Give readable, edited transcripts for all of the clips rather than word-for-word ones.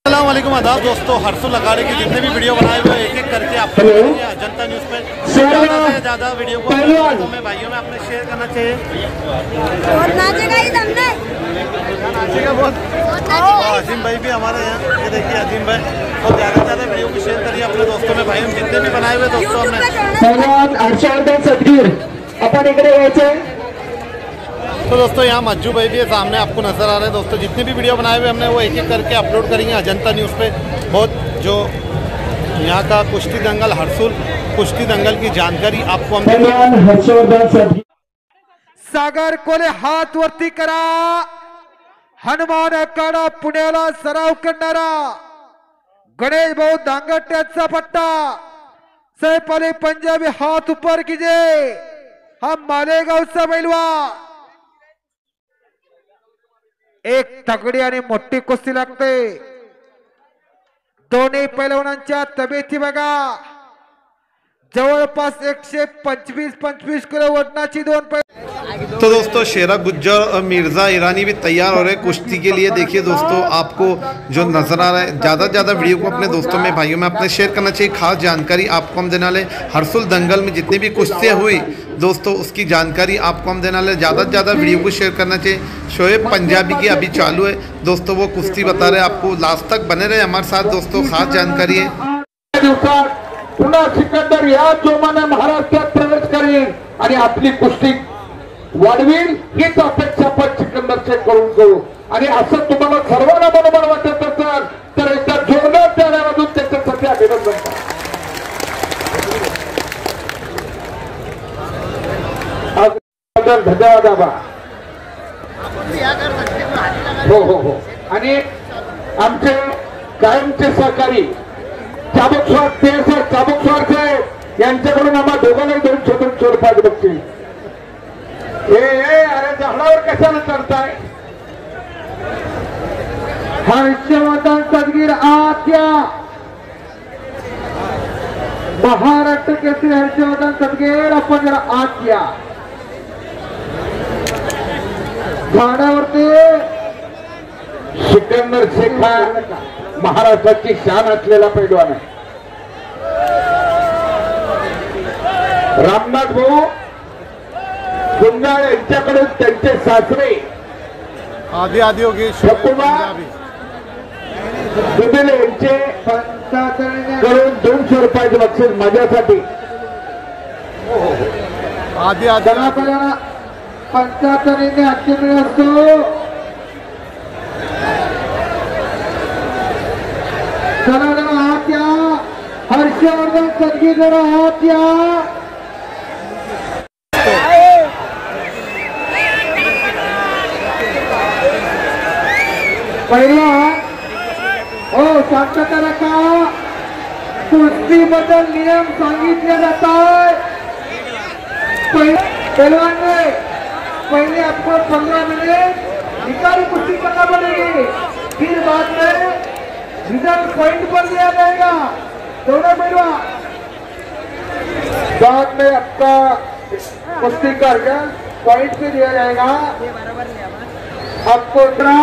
अस्सलाम वालेकुम आदाब दोस्तों, हर्सुल अखाड़े के जितने भी वीडियो बनाए हुए एक एक करके आप जनता न्यूज़ पे ज़्यादा से ज़्यादा वीडियो को में भाइयों में अपने शेयर करना चाहिए। अजीम भाई भी हमारे यहाँ, ये देखिए अजीम भाई, और ज़्यादा से ज़्यादा वीडियो को शेयर करिए अपने दोस्तों में भाइयों जितने भी बनाए हुए दोस्तों हमने। तो दोस्तों यहाँ मज्जू भाई भी सामने आपको नजर आ रहे हैं दोस्तों, जितने भी वीडियो बनाए हुए हमने वो एक एक करके अपलोड करेंगे अजंता न्यूज़ पे। बहुत जो यहाँ का कुश्ती दंगल, हर्सुल कुश्ती दंगल की जानकारी आपको हम सागर कोले हात वरती करा, हनुमान अखाडा पुण्याला सराव करणारा गणेश भाऊ दांगट्याचा पट्टा, सैफ अली पंजाबी हात ऊपर कीजिए, हम मालेगावचा बैलवा। एक तगडी आणि मोठी कुस्ती लागते, दोन्ही पैलवानांच्या तब्येती बघा, जवळपास 125 किलो वजनाची दोन पैलवान। तो दोस्तों शेरा गुज्जर और मिर्जा ईरानी भी तैयार हो रहे हैं कुश्ती के लिए। देखिए दोस्तों आपको जो नजर आ रहा है, ज़्यादा से ज़्यादा वीडियो को अपने दोस्तों में भाइयों में अपने शेयर करना चाहिए। खास जानकारी आपको हम देने वाले, हर्सुल दंगल में जितनी भी कुश्तियाँ हुई दोस्तों उसकी जानकारी आपको हम देने वाले। ज़्यादा से ज़्यादा वीडियो को शेयर करना चाहिए। शोएब पंजाबी की अभी चालू है दोस्तों, वो कुश्ती बता रहे हैं आपको, लास्ट तक बने रहे हमारे साथ दोस्तों, खास जानकारी है। पुन्हा सिकंदर या जोमाने महाराष्ट्रात प्रवेश करेल आणि आपली कुस्ती वाढवेल हीच अपेक्षा पण सिकंदरचे करून करू। आणि असं तुम्हाला सर्वांना बरोबर वाटत असेल तर एकदा जोरदार टाळ्या वाजवून त्याच्यासाठी अभिनंदन करा। धन्यवाद आबा। हो आणि आमचे कायमचे सहकारी चाबुक स्वार साहेब यांच्याकडून आम्हा दोघांना 200 रुपये बघतील। अरे झाडावर कशाला चढताय? हर्षवर्धन सदगीर आत्या, महाराष्ट्र केसरी हर्षवर्धन सदगीर, आपण जरा आत्या झाडावरती सिकंदर शेख हा महाराष्ट्राची शान असलेला पैलवान आहे। रामनाथ भाऊ गुंजाळ यांच्याकडून त्यांचे सासरे आधी आधी होगी दुबेले यांचे करून 200 रुपयाचे बक्षीस माझ्यासाठी। आधी आधी पंचाहत्तरीने आजचे असतो। चला जरा हात या, हर्षवर्धन सदगीर जरा हात या। पहिला हो शांतता रखा, कुस्तीबद्दल नियम सांगितले जातात। पहलवान ने पहले आपको 15 मिनट निकाली कुश्ती करना पड़ेगी, फिर बाद में रिजल्ट पॉइंट पर दिया जाएगा। दोनों पहलवान बाद में आपका कुश्ती का रिजल्ट पॉइंट पे दिया जाएगा। आपको इतना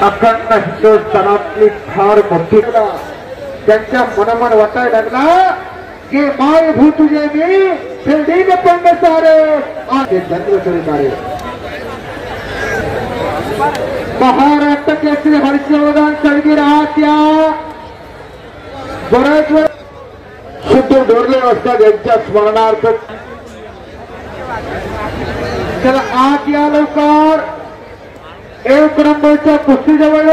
अखंड हिंदुस्थानातली फार मोठी त्यांच्या मनोमन वाटायला लागला की माय भू तुझे मी फिरडीने पण सारे आगे जन्म सारे। महाराष्ट्र केसरी हर्षवर्धन सदगीर आत्या बऱ्याच वेळ शुद्ध डोरले असतात यांच्या स्मरणार्थ। चला आत या लवकर। एक नंबरच्या कुस्ती जवळ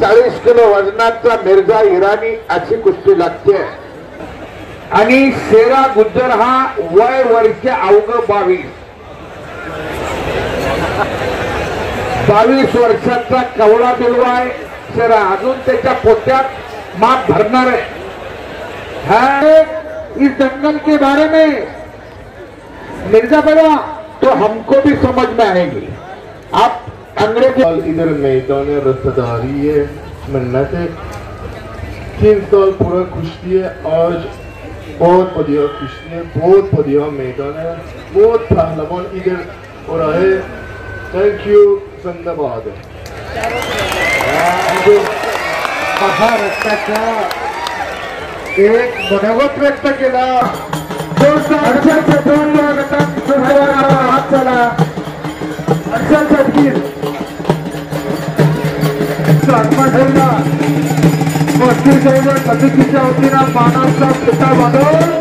40 किलो वजनाचा मिर्जा इराणी अशी कुस्ती लागते आणि शेरा गुज्जर हा वय वर्ष अवघ 22 वर्षाचा कवळा बिलवा आहे शेरा, अजून त्याच्या पोत्यात माप भरणार है। इस दंगल के बारे में मिर्जा बड़ा तो हमको भी समझ में आएगी। आप अंग्रेजी इधर मैदान रस्तदारी है, मिन्नत है 3 साल पूरा कुश्ती है। आज बहुत बढ़िया कुश्ती है, बहुत बढ़िया मैदान है, बहुत पहलवान इधर और आए थैंक यू धन्यवाद. महाराष्ट्राचा एक मनोगत व्यक्त केला. हात चला अक्षर सदगीर ठेवला. पस्तीस समितीच्या वतीनं मानाचा पिता बांधव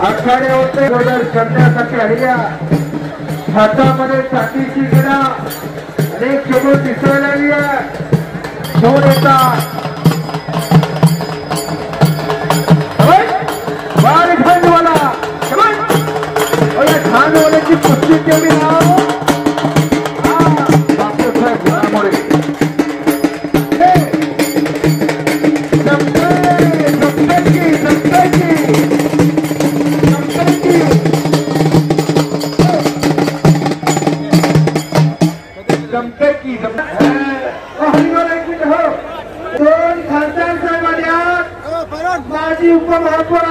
आखाड्यावरती बदल करण्यासाठी आलेल्या हातामध्ये चाकीची गिरा अनेक समोर दिसायला लागली आहे. दोन येतात खानवाला खानवाल्याची कुस्ती केली नाव बापूसाहेब घोडामोडे. दोन खासदार साहेब आल्या. माजी उपमहापौर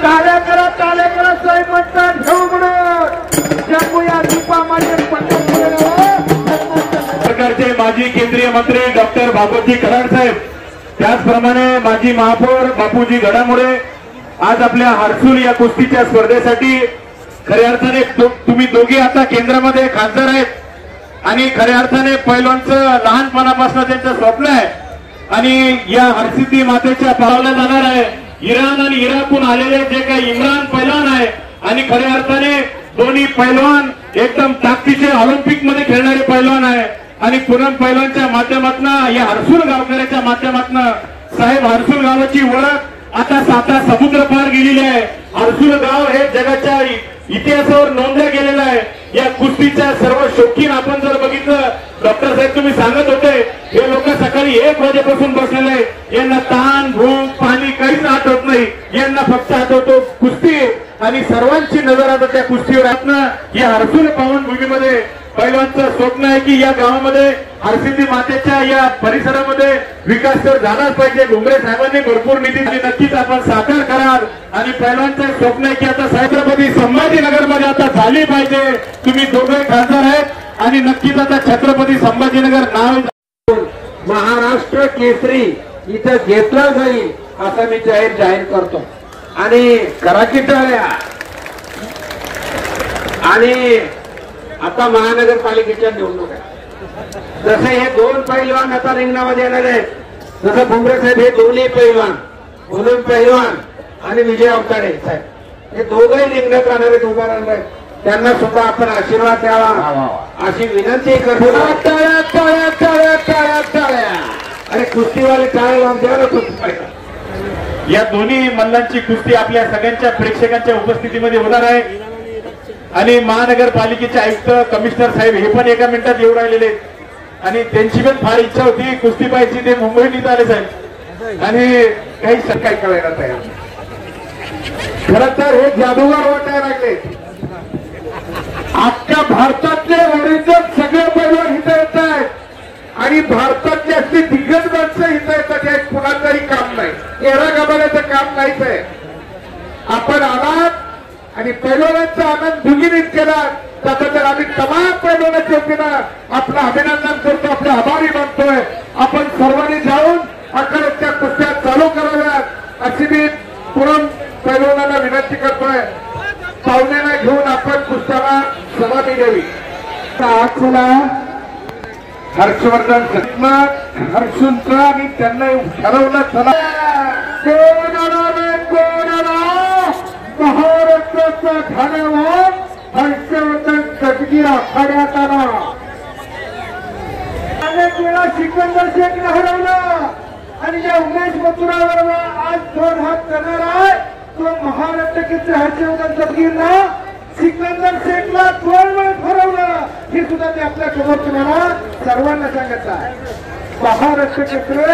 टाळ्या करा साहेब म्हणतात घेऊ म्हणून जम्मूया दीपा माझे सरकारचे माजी केंद्रीय मंत्री डॉक्टर बापूजी कराड साहेब, त्याचप्रमाणे माजी महापौर बापूजी घडामोडे आज आपल्या हर्सुल या कुस्तीच्या स्पर्धेसाठी खऱ्या अर्थाने तुम्ही दोघे आता केंद्रामध्ये खासदार आहेत आणि खऱ्या अर्थाने पैलवानचं लहानपणापासून त्यांचं स्वप्न आहे आणि या हरसिद्धी मातेच्या पावला जाणार आहे. इराण आणि इराकहून आलेले जे काही इम्रान पैलवान आहे आणि खऱ्या अर्थाने दोन्ही पैलवान एकदम ताकदीचे ऑलिम्पिक मध्ये खेळणारे पैलवान आहे आणि पूनम पैलवानच्या माध्यमातून या हर्सुल गावकऱ्याच्या माध्यमातून साहेब हर्सुल गावाची ओळख आता साता समुद्र पार गेलेली आहे. हर्सुल गाव हे जगाच्या इतिहासावर नोंदलं गेलेलं आहे. या कुस्तीच्या सर्व शौकीन आपण जर बघितलं, डॉक्टर साहेब तुम्ही सांगत होते हे लोक सकाळी 1 वाजेपासून बसलेले, यांना ताण भूक पाणी काहीच आठवत नाही, यांना फक्त आठवतो कुस्ती आणि सर्वांची नजर आता त्या कुस्तीवर आहे. या हर्सुल पावनभूमीमध्ये पैलवानचं स्वप्न आहे की या गावामध्ये हरसिद्धी मातेच्या या परिसरामध्ये विकास तर झालाच पाहिजे. डोंगरे साहेबांनी भरपूर निधी दिली, नक्कीच आपण साकार कराल आणि पैलवानचं स्वप्न आहे की आता छत्रपती संभाजीनगर मध्ये आता झाली पाहिजे. तुम्ही दोघे खासदार आहेत आणि नक्कीच आता छत्रपती संभाजीनगर नाव महाराष्ट्र केसरी इथं घेतला जाईल असं मी जाहीर करतो. आणि करा की टाळ्या. आणि आता महानगरपालिकेच्या निवडणुका जसे हे 2 पैलवान आता रिंगणामध्ये येणार आहेत, जसं भुमरे साहेब हे दोन्ही पैलवान मुलीम पैलवान आणि विजय अवताडे साहेब हे दोघंही रिंगणात राहणार आहेत, उभा राहणार आहेत. त्यांना सुद्धा आपण आशीर्वाद द्यावा अशी विनंती करतो. टाळ्या टाळ्या टाळ्या टाळ्या टाळ्या. अरे कुस्तीवाले टाळ्या लावून द्या ना कुस्ती. या दोन्ही मल्लांची कुस्ती आपल्या सगळ्यांच्या प्रेक्षकांच्या उपस्थितीमध्ये होणार आहे आणि महानगरपालिकेचे आयुक्त कमिशनर साहेब हे पण एका मिनिटात येऊ राहिलेले आणि त्यांची पण फार इच्छा होती कुस्ती पाहायची. ते मुंबईत आले साहेब आणि काही काय कळायला तयार. खरं तर हे जादूगार वाटायला लागले. अख्ख्या भारतातले ओरिजिनल सगळे पैलवान इथं येत आहेत आणि भारतातली अशी दिग्गज माणसं इथं येतात. हे कुणाचंही काम नाही, एरा गबाड्याचं काम नाहीच आहे. आपण आलात आणि पैलवानांचा आनंद दुगिनीत केला त्याचा तर आम्ही तमाम पैलवानाच्या वतीनं आपलं अभिनंदन करतो, आपले आभारी मानतोय. आपण सर्वांनी जाऊन आखाड्याच्या कुस्त्या चालू कराव्यात अशी मी पूनम पैलवानाला विनंती करतोय. पाहुण्यांना घेऊन आपण कुस्त्याला समाधी द्यावी. आजला हर्षवर्धन हर्षुलचा आणि त्यांना ठरवलं चला महाराष्ट्राचा घाण्यावर हर्षवर्धन सदगीर आखाड्यात आला. अनेक वेळा सिकंदर शेखला हरवलं आणि ज्या उमेश मथुरावर आज 2 हात करणार आहे तो महाराष्ट्र केसरी हर्षवर्धन सदगीरला सिकंदर शेखला 2 वेळेस हरवलं. हे सुद्धा ते आपल्या समोर तुम्हाला सर्वांना सांगत आहे. महाराष्ट्र केसरी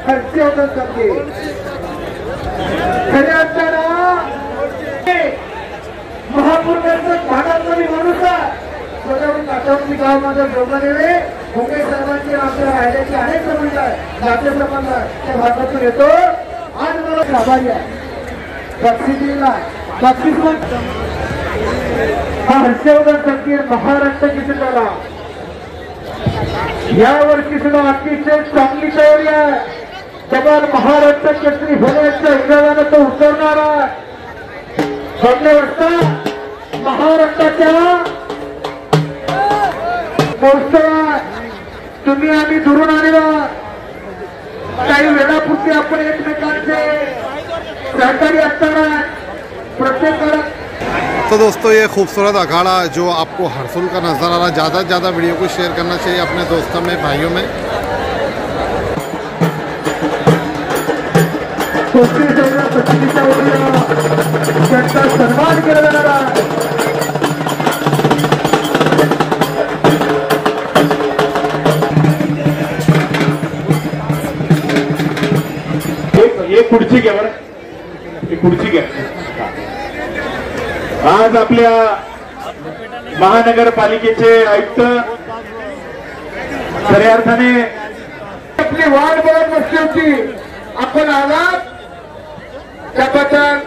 हर्षवर्धन सदगीर खऱ्या अर्थानं गाव माझं जोगनेवे मुंगे साहेबांची आमच्या राहिल्याची अनेक संबंध आहे, नातेसंबंध आहे, त्या भागातून येतो. आज मला आभारी आहे बक्षिसीला बक्षीस हा हर्षवर्धन संकीर महाराष्ट्र केसरीला या वर्षी सुद्धा अतिशय चांगली तयारी आहे. जबाल महाराष्ट्र केसरी होण्याच्या हिरावानं तो उतरणार आहे. मागल्या वर्षा महाराष्ट्राच्या महोत्सवात तुम्ही आम्ही दुरून आलेला काही वेळापुरती आपण एकमेकांचे सहकारी असताना प्रत्येक तो दोस्तों ये खूबसूरत अखाड़ा जो आपको हरसुल का नज़र आ रहा है, ज़्यादा से ज़्यादा वीडियो को शेयर करना चाहिए अपने दोस्तों में, भाइयों में. सन्मान केला जाणार आहे. एक खुर्ची घ्या बरं, एक खुर्ची घ्या. आज आपल्या महानगरपालिकेचे आयुक्त खऱ्या अर्थाने आपली वाट बघत बसली होती. आपण आलात त्याबद्दल